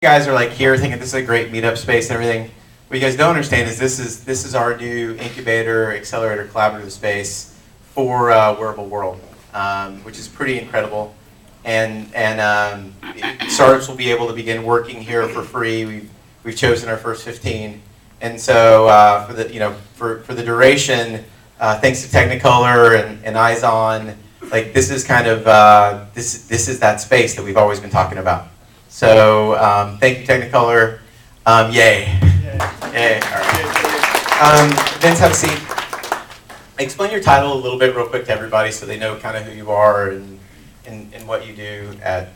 guys are like here thinking this is a great meetup space and everything. What you guys don't understand is this is our new incubator, accelerator, collaborative space for Wearable World, which is pretty incredible. And startups will be able to begin working here for free. We've chosen our first 15, and so for the duration, thanks to Technicolor and Eyes On, like this is kind of this is that space that we've always been talking about. So thank you, Technicolor. Yay. Yay. All right. Vince, have a seat. Explain your title a little bit real quick to everybody so they know kind of who you are and what you do at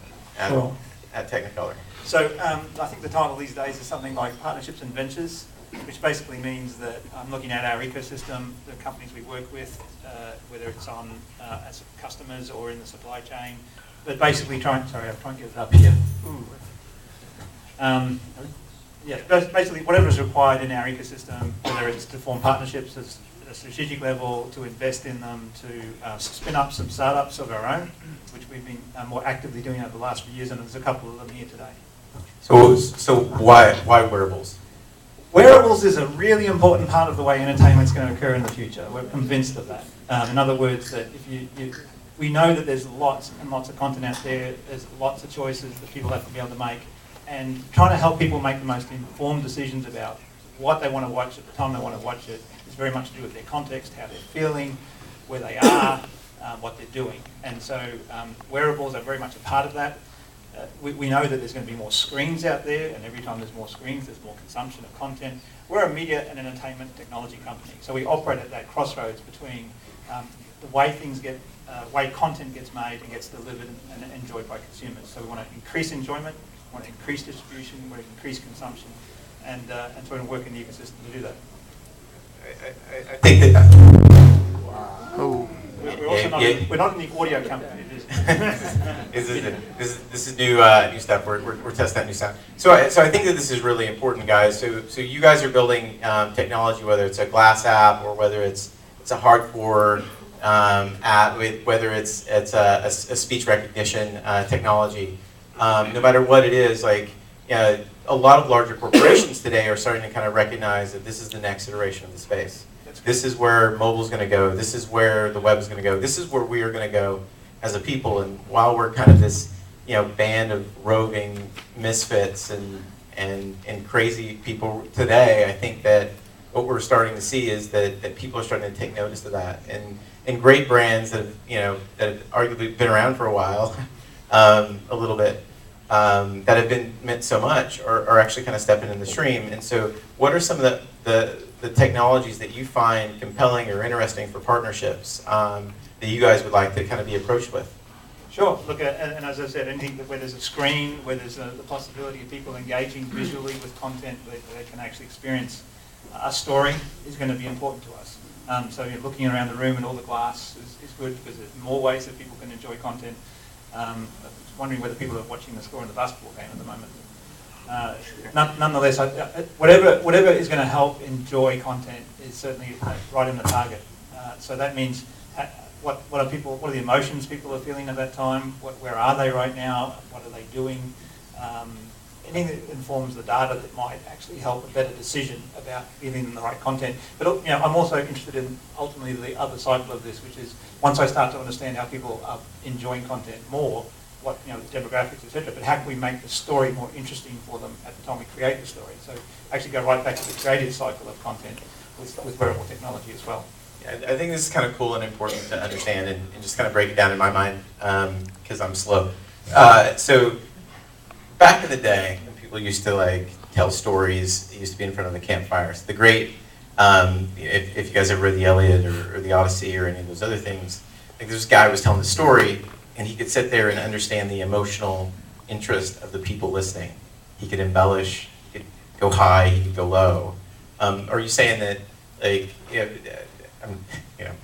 Technicolor. So I think the title these days is something like Partnerships and Ventures, which basically means that I'm looking at our ecosystem, the companies we work with, whether it's on as customers or in the supply chain, but basically I'm trying to get it up here. Basically whatever is required in our ecosystem, whether it's to form partnerships at a strategic level, to invest in them, to spin up some startups of our own, which we've been more actively doing over the last few years, and there's a couple of them here today. So why wearables? Wearables is a really important part of the way entertainment's going to occur in the future. We're convinced of that. In other words, that if we know that there's lots and lots of content out there, there's lots of choices that people have to be able to make, and trying to help people make the most informed decisions about what they want to watch at the time they want to watch it is very much to do with their context, how they're feeling, where they are, what they're doing. And so wearables are very much a part of that. We know that there's going to be more screens out there, and every time there's more screens, there's more consumption of content. We're a media and entertainment technology company, so we operate at that crossroads between the way way content gets made and gets delivered and enjoyed by consumers. So we want to increase enjoyment, we want to increase distribution, we want to increase consumption, and so we're going to work in the ecosystem to do that. I think that. Wow. We're not in the audio company. This is new stuff. We're testing that new stuff. So I think that this is really important, guys. So you guys are building technology, whether it's a glass app or whether it's a hardcore app, whether it's a speech recognition technology. No matter what it is, like a lot of larger corporations today are starting to kind of recognize that this is the next iteration of the space. This is where mobile is going to go. This is where the web is going to go. This is where we are going to go as a people. And while we're kind of this, band of roving misfits and crazy people today, I think that what we're starting to see is that people are starting to take notice of that. And great brands that have arguably been around for a while, a little bit, that have been meant so much are actually kind of stepping in the stream. And so what are some of the technologies that you find compelling or interesting for partnerships that you guys would like to kind of be approached with? Sure. Look, and as I said, anything where there's a screen, where there's the possibility of people engaging visually with content, where they can actually experience a story, is going to be important to us. So you're looking around the room and all the glass is good because there's more ways that people can enjoy content. I was wondering whether people are watching the score in the basketball game at the moment. Nonetheless, whatever is going to help enjoy content is certainly right in the target. So that means what are the emotions people are feeling at that time? Where are they right now? What are they doing? Anything that informs the data that might actually help a better decision about giving them the right content. But I'm also interested in ultimately the other side of this, which is once I start to understand how people are enjoying content more, what the demographics, etc. But how can we make the story more interesting for them at the time we create the story? So actually go right back to the creative cycle of content with wearable technology as well. Yeah, I think this is kind of cool and important to understand and just kind of break it down in my mind because I'm slow. So back in the day, when people used to tell stories, it used to be in front of the campfires. The great, if you guys ever read the Iliad or the Odyssey or any of those other things, this guy was telling the story, and he could sit there and understand the emotional interest of the people listening. He could embellish, he could go high, he could go low. Are you saying that,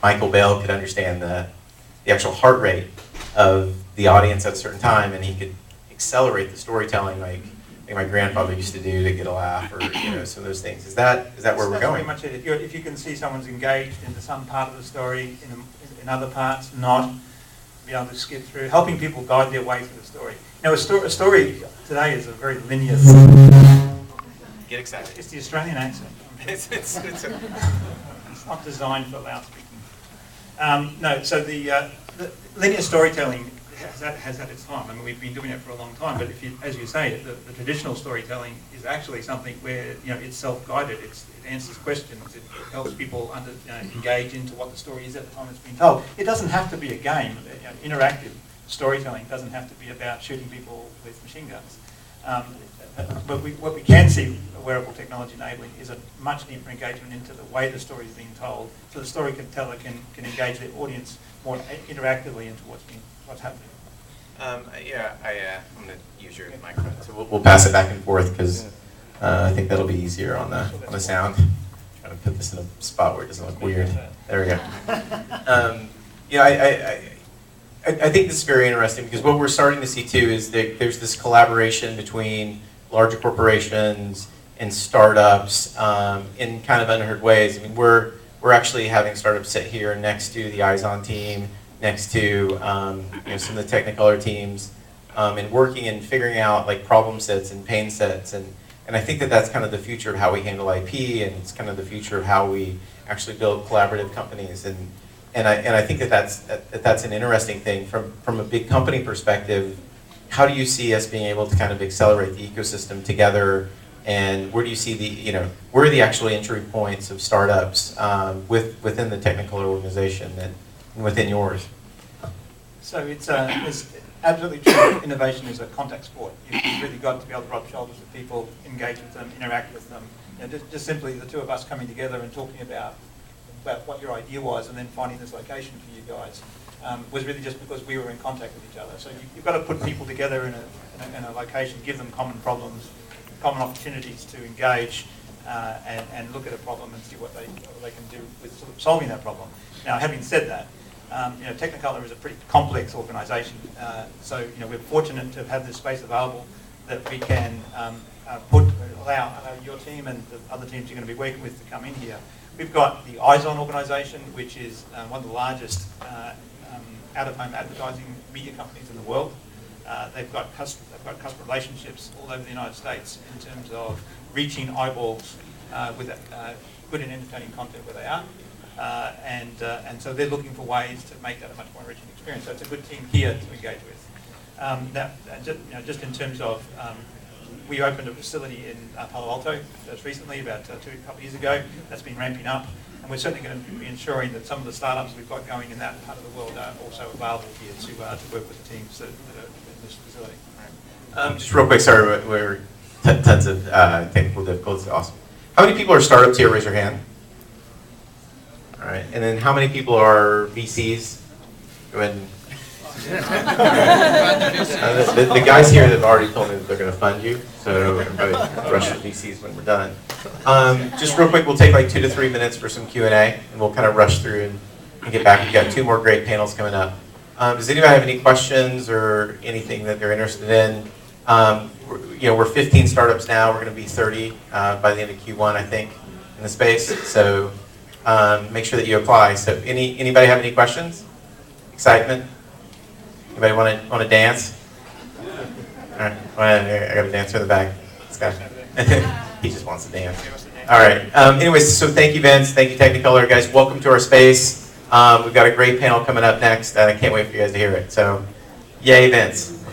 Michael Bell could understand the actual heart rate of the audience at a certain time, and he could accelerate the storytelling like my grandfather used to do to get a laugh, or some of those things? Is that where we're going? That's pretty much it. If you can see someone's engaged into some part of the story, in other parts not, be able to skip through, helping people guide their way through the story. Now, a story today is a very linear thing. Get excited. It's the Australian accent. It's not designed for loudspeaking. No, so the linear storytelling has had its time. I mean, we've been doing it for a long time, but as you say, the traditional storytelling is actually something where, it's self-guided. It answers questions. It helps people engage into what the story is at the time it's being told. It doesn't have to be a game. Interactive storytelling doesn't have to be about shooting people with machine guns. But what we can see wearable technology enabling is a much deeper engagement into the way the story is being told, so the storyteller can engage the audience more interactively into what's happening. I'm going to use your microphone, so we'll pass it back and forth because I think that'll be easier on the sound. Trying to put this in a spot where it doesn't look weird. There we go. I think this is very interesting because what we're starting to see too is that there's this collaboration between larger corporations and startups in kind of unheard ways. I mean, we're actually having startups sit here next to the Eyes-On team, next to some of the Technicolor teams, and working and figuring out like problem sets and pain sets, and I think that that's kind of the future of how we handle IP, and it's kind of the future of how we actually build collaborative companies, and I think that's an interesting thing from a big company perspective. How do you see us being able to kind of accelerate the ecosystem together, and where do you see where are the actual entry points of startups within the Technicolor organization and within yours? So it's absolutely true. Innovation is a contact sport. You've really got to be able to rub shoulders with people, engage with them, interact with them. Just simply the two of us coming together and talking about what your idea was, and then finding this location for you guys was really just because we were in contact with each other. So you've got to put people together in a location, give them common problems, common opportunities to engage and look at a problem and see what they can do with sort of solving that problem. Now, having said that, Technicolor is a pretty complex organisation, so we're fortunate to have this space available that we can allow your team and the other teams you're going to be working with to come in here. We've got the Eyes-On organisation, which is one of the largest out-of-home advertising media companies in the world. They've got customer relationships all over the United States in terms of reaching eyeballs with good and entertaining content where they are. And so they're looking for ways to make that a much more enriching experience. So it's a good team here to engage with. Now, just in terms of, we opened a facility in Palo Alto just recently, about a couple of years ago. That's been ramping up, and we're certainly going to be ensuring that some of the startups we've got going in that part of the world are also available here to work with the teams that are in this facility. Just real quick, sorry, we're tons of technical difficulties. Awesome. How many people are startups here? Raise your hand. All right, and then how many people are VCs? Go ahead and the guys here have already told me that they're going to fund you, so everybody rush the VCs when we're done. Just real quick, we'll take like 2 to 3 minutes for some Q&A, and we'll kind of rush through and get back. We've got 2 more great panels coming up. Does anybody have any questions or anything that they're interested in? We're 15 startups now. We're going to be 30 by the end of Q1, I think, in the space. So make sure that you apply. So anybody have any questions? Excitement? Anybody want to dance? All right, I got a dancer in the back. This guy. He just wants to dance. All right. Anyways, so thank you, Vince. Thank you, Technicolor. Guys, welcome to our space. We've got a great panel coming up next, and I can't wait for you guys to hear it. So, yay, Vince.